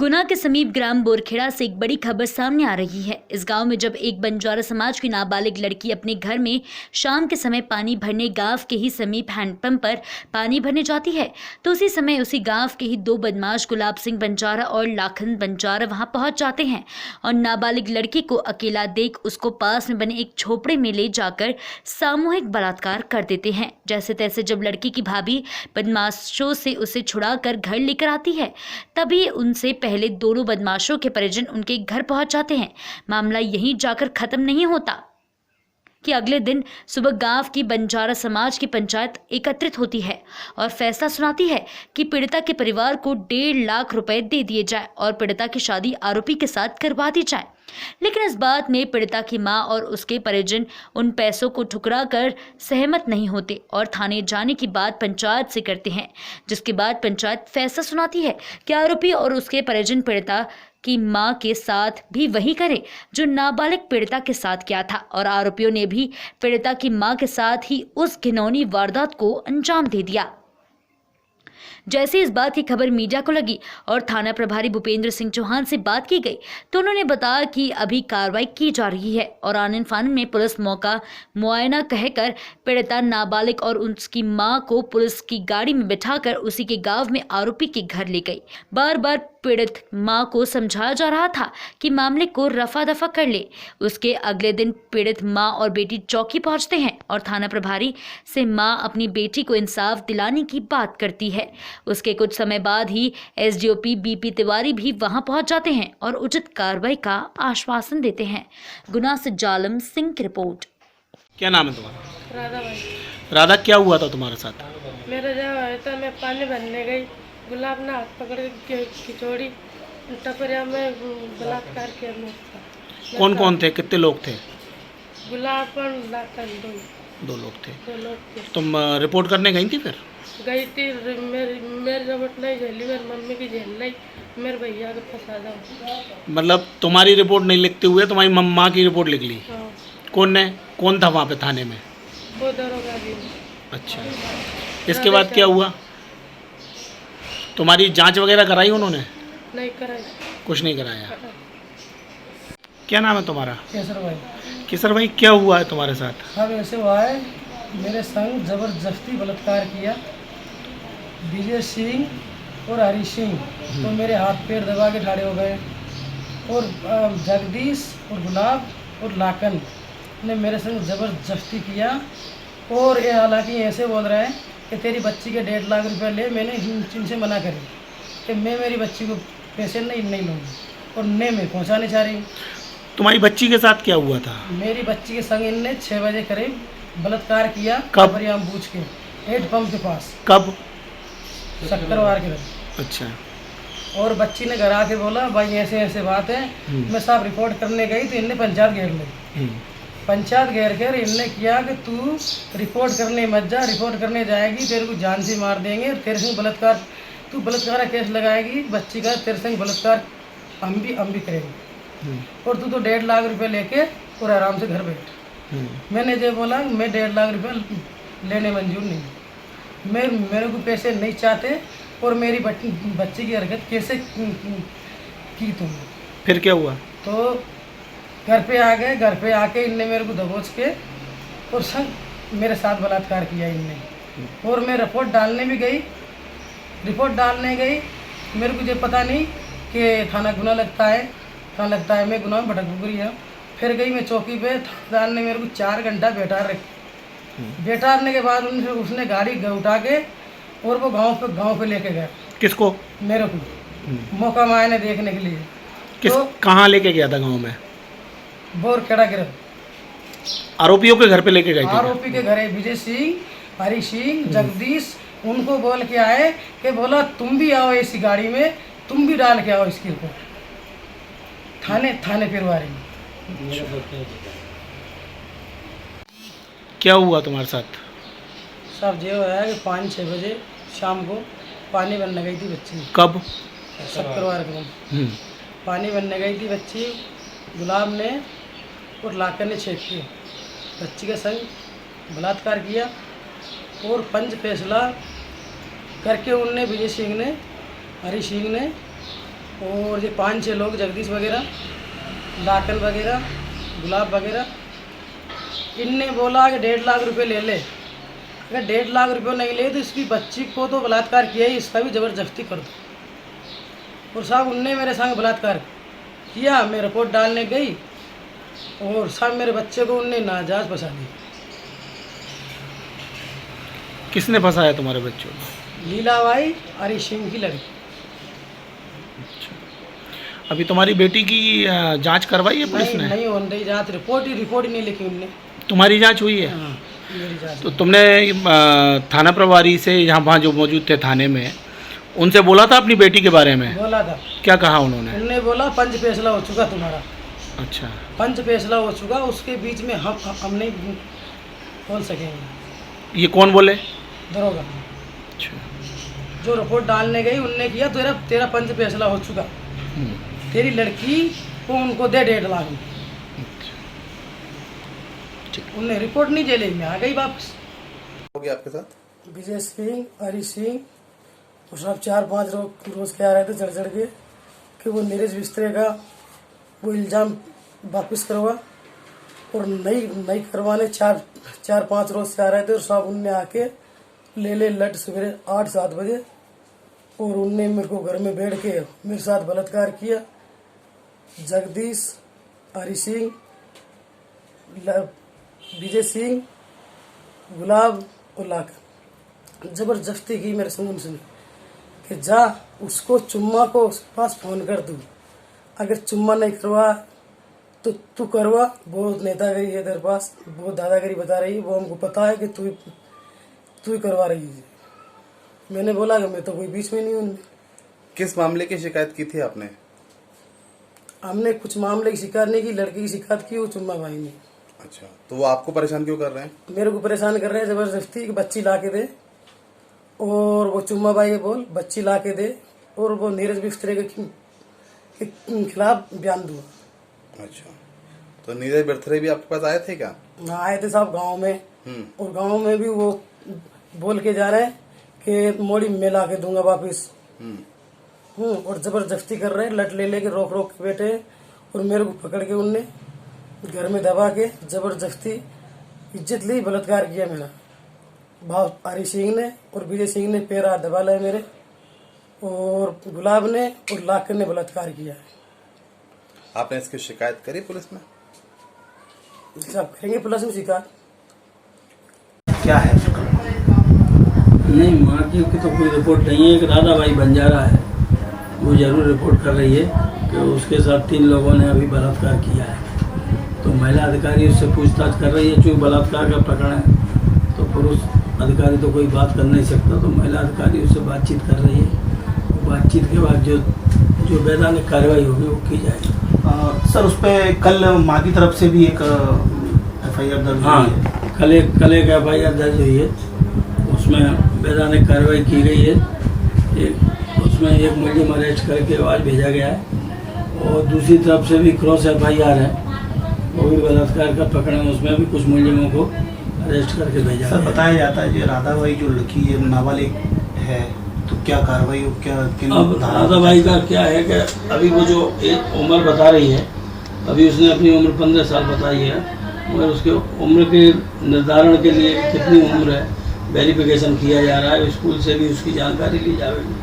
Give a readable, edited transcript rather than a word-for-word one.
गुना के समीप ग्राम बोरखेड़ा से एक बड़ी खबर सामने आ रही है। इस गांव में जब एक बंजारा समाज की नाबालिग लड़की अपने घर में शाम के समय पानी भरने गांव के ही समीप हैंडपंप पर पानी भरने जाती है, तो उसी समय उसी गांव के ही दो बदमाश गुलाब सिंह बंजारा और लाखन बंजारा वहां पहुंच जाते हैं और नाबालिग लड़की को अकेला देख उसको पास में बने एक झोपड़े में ले जाकर सामूहिक बलात्कार कर देते हैं। जैसे तैसे जब लड़की की भाभी बदमाशों से उसे छुड़ाकर घर लेकर आती है, तभी उनसे पहले दोनों बदमाशों के परिजन उनके घर पहुंच जाते हैं। मामला यहीं जाकर खत्म नहीं होता कि अगले दिन सुबह गांव की बंजारा समाज की पंचायत एकत्रित होती है और फैसला सुनाती है कि पीड़िता के परिवार को 1.5 लाख रुपए दे दिए जाए और पीड़िता की शादी आरोपी के साथ करवा दी जाए। लेकिन इस बात में पीड़िता की मां और उसके परिजन उन पैसों को ठुकरा कर सहमत नहीं होते और थाने जाने की बात पंचायत से करते हैं, जिसके बाद पंचायत फैसला सुनाती है कि आरोपी और उसके परिजन पीड़िता की मां के साथ भी वही करे जो नाबालिग पीड़िता के साथ किया था और आरोपियों ने भी पीड़िता की मां के साथ ही उस घिनौनी वारदात को अंजाम दे दिया। जैसे इस बात की खबर मीडिया को लगी और थाना प्रभारी भूपेंद्र सिंह चौहान से बात की गई तो उन्होंने बताया कि अभी कार्रवाई की जा रही है और आनन फानन में पुलिस मौका मुआयना कहकर पीड़िता नाबालिग और उसकी मां को पुलिस की गाड़ी में बिठाकर उसी के गांव में आरोपी के घर ले गई। बार बार पीड़ित मां को समझाया जा रहा था कि मामले को रफा दफा कर ले। उसके अगले दिन पीड़ित मां और बेटी चौकी पहुंचते हैं और थाना प्रभारी से मां अपनी बेटी को इंसाफ दिलाने की बात करती है। उसके कुछ समय बाद ही एसडीओपी बीपी तिवारी भी वहां पहुंच जाते हैं और उचित कार्रवाई का आश्वासन देते हैं। गुना से जालम सिंह की रिपोर्ट। क्या नाम है तुम्हारा? राधा भाई। राधा, क्या हुआ था तुम्हारे साथ? मेरा जब आया था, मैं पानी भरने गई, गुलाब ने हाथ पकड़ के खिचौड़ी टपरिया में बलात्कार किया मेरे साथ। कौन कौन थे, कितने लोग थे? गुलाब और लाखन दो लोग थे। दो लोग थे। तुम रिपोर्ट करने गई थी फिर? गई थी, मेरी जबत नहीं झेली, मेरी मम्मी की झेल नहीं, मेरे भैया को फंसा दो। मतलब तुम्हारी रिपोर्ट नहीं लिखते हुए तुम्हारी माँ की रिपोर्ट लिख ली? हाँ। कौन था वहाँ पे थाने में? वो दरोगा भी। अच्छा, इसके बाद क्या हुआ? तुम्हारी जांच वगैरह कराई उन्होंने? नहीं कराई। कुछ नहीं कराया। क्या नाम है तुम्हारा? केसर भाई। किशोर भाई, क्या हुआ है तुम्हारे साथ? अब ऐसे हुआ है, मेरे संग जबरदस्ती बलात्कार किया विजय सिंह और हरी सिंह, तो मेरे हाथ पैर दबा के ठाड़े हो गए और जगदीश और गुलाब और लाखन ने मेरे संग जबरदस्ती किया और ये हालांकि ऐसे बोल रहे हैं कि तेरी बच्ची के 1.5 लाख रुपए ले। मैंने इनसे मना करी कि मैं मेरी बच्ची को पैसे नहीं लूँगी और न मैं पहुँचाने चाह रही। तुम्हारी बच्ची के साथ क्या हुआ था? मेरी बच्ची के संग इनने 6 बजे करीब बलात्कार किया। कब? बूझ के हेड पंप के पास। कब? शुक्रवार के दिन। अच्छा। और बच्ची ने घर आके बोला भाई ऐसे ऐसे बात है। मैं साहब रिपोर्ट करने गई तो इनने पंचायत घेर ली। पंचायत घेर कर इनने किया कि तू रिपोर्ट करने मत जा, रिपोर्ट करने जाएगी तेरे को जान से मार देंगे और तेरे संग बलात्कार, तू बलात्कार का केस लगाएगी बच्ची का, तेरे संग बलात्कार हम भी करेंगे और तू तो 1.5 लाख रुपए लेके और आराम से घर बैठ। मैंने जो बोला मैं 1.5 लाख रुपए लेने मंजूर नहीं, मेरे को पैसे नहीं चाहते और मेरी बच्ची की हरकत कैसे की तुमने? फिर क्या हुआ? तो घर पे आ गए, घर पे आके इनने मेरे को दबोच के और संग मेरे साथ बलात्कार किया इनने। और मैं रिपोर्ट डालने भी गई, मेरे को जो पता नहीं कि थाना गुना लगता है, कहाँ लगता है, मैं गुना में भटक गई है। फिर गई मैं चौकी पे, थानेदार ने मेरे को 4 घंटा बैठाने के बाद उसने गाड़ी उठा के और वो गांव पे लेके गया। किसको? मेरे को मौका मायने देखने के लिए। तो कहाँ लेके गया था? गांव में? बोरखेड़ा गिरफ्त। आरोपियों के घर पे लेके गए थे? आरोपी के घर है विजय सिंह, हरी सिंह, जगदीश, उनको बोल के आए कि बोला तुम भी आओ ऐसी गाड़ी में, तुम भी डाल के आओ इसके ऊपर थाने पिरवारी में। क्या हुआ तुम्हारे साथ? सब ये हुआ है कि 5-6 बजे शाम को पानी भरने गई थी बच्ची। कब? शुक्रवार को पानी भरने गई थी बच्ची। गुलाब ने और लाखन ने छेक के बच्ची का संग बलात्कार किया और पंच फैसला करके उनने विजय सिंह ने, हरी सिंह ने और ये 5-6 लोग, जगदीश वगैरह, लाटन वगैरह, गुलाब वगैरह, इनने बोला कि 1.5 लाख रुपए ले ले। अगर 1.5 लाख रुपए नहीं ले तो इसकी बच्ची को तो बलात्कार किया ही, इसका भी ज़बरदस्ती कर दो। और साहब उनने मेरे संग बलात्कार किया, मैं रिपोर्ट डालने गई और साहब मेरे बच्चे को उनने नाजायज़ फंसा दी। किसने फंसाया तुम्हारे बच्चों को? लीलाबाई हरी सिंह की लड़की। अभी तुम्हारी बेटी की जांच करवाई है पुलिस ने? नहीं हो रही जांच, रिपोर्ट ही नहीं लिखी उनने। तुम्हारी जांच हुई है? हाँ, मेरी जांच। तो तुमने थाना प्रभारी से यहाँ वहाँ जो मौजूद थे थाने में, उनसे बोला था अपनी बेटी के बारे में? बोला था। क्या कहा उन्होंने? उनने बोला पंच फैसला हो चुका तुम्हारा। अच्छा, पंच फैसला हो चुका, उसके बीच में हम नहीं बोल सकेंगे। ये कौन बोले? दरोगा। अच्छा, जो रिपोर्ट डालने गई उनने किया, तेरा पंच फैसला हो चुका, तेरी लड़की को उनको दे 1.5 लाख। उनने रिपोर्ट नहीं जेले में आ गई वापस। हो गया आपके साथ? विजय सिंह, हरी सिंह और सब 4-5 रोज के आ रहे थे चढ़ के कि वो नीरज बिस्तरे का वो इल्ज़ाम वापस करवा, और नहीं करवाने 4-5 रोज से आ रहे थे। और सब उनने आके ले लट सवेरे 8-7 बजे, और उनने मेरे को घर में बैठ के मेरे साथ बलात्कार किया। जगदीश, हरी सिंह, विजय सिंह, गुलाब और लाकर जबरदस्ती की मेरे सुन कि जा उसको चुम्मा को उसके पास फ़ोन कर दूँ, अगर चुम्मा नहीं करवा तो तू करवा। बहुत नेतागिरी है तेरे पास, बहुत दादागिरी बता रही है, वो हमको पता है कि तू ही करवा रही है। मैंने बोला कि मैं तो कोई बीच में नहीं हूँ। किस मामले की शिकायत की थी आपने? हमने कुछ मामले की शिकायत नहीं की, लड़की की शिकायत की, वो चुम्मा भाई ने। अच्छा, तो वो आपको परेशान क्यों कर रहे हैं? मेरे को परेशान कर रहे हैं जबरदस्ती कि बच्ची ला के दे, और वो चुम्मा भाई बोल बच्ची ला के दे, और वो नीरज बिस्तरे के खिलाफ बयान दूँ। अच्छा, तो नीरज बिस्तरे भी आपके पास आए थे क्या? आए थे साहब गाँव में, और गाँव में भी वो बोल के जा रहे हैं कि मोड़ी में ला के दूंगा वापिस। और जबरदस्ती कर रहे हैं, लट ले के रोक के बैठे, और मेरे को पकड़ के उनने घर में दबा के जबरदस्ती इज्जत ली, बलात्कार किया मेरा। भाव हरी सिंह ने और विजय सिंह ने पैर हाथ दबा लाए मेरे, और गुलाब ने और लाकर ने बलात्कार किया है। आपने इसकी शिकायत करी पुलिस में? सब करेंगे पुलिस में शिकायत। क्या है? नहीं, माँ की तो कोई रिपोर्ट नहीं है। एक राधा भाई बंजारा है, वो जरूर रिपोर्ट कर रही है कि उसके साथ 3 लोगों ने अभी बलात्कार किया है। तो महिला अधिकारी उससे पूछताछ कर रही है, चूँकि बलात्कार का प्रकरण है तो पुरुष अधिकारी तो कोई बात कर नहीं सकता, तो महिला अधिकारी उससे बातचीत कर रही है। बातचीत के बाद जो वैधानिक कार्रवाई होगी वो की जाएगी। सर, उस पर कल माँ की तरफ से भी एक FIR दर्ज हुई है। कल एक FIR दर्ज हुई है, उसमें वैधानिक कार्रवाई की गई है। उसमें एक मुलजिम अरेस्ट करके आज भेजा गया है, और दूसरी तरफ से भी क्रॉस FIR है, वो भी बलात्कार का प्रकरण, उसमें भी कुछ मुलजिमों को अरेस्ट करके भेजा सर, गया। बताया जाता है कि राधा भाई जो लड़की है नाबालिग है, तो क्या कार्रवाई हो, क्या अब राधा भाई का क्या है कि अभी वो जो एक उम्र बता रही है, अभी उसने अपनी उम्र 15 साल बताई है, मगर उसके उम्र के निर्धारण के लिए कितनी उम्र है वेरिफिकेशन किया जा रहा है, स्कूल से भी उसकी जानकारी ली जाएगी।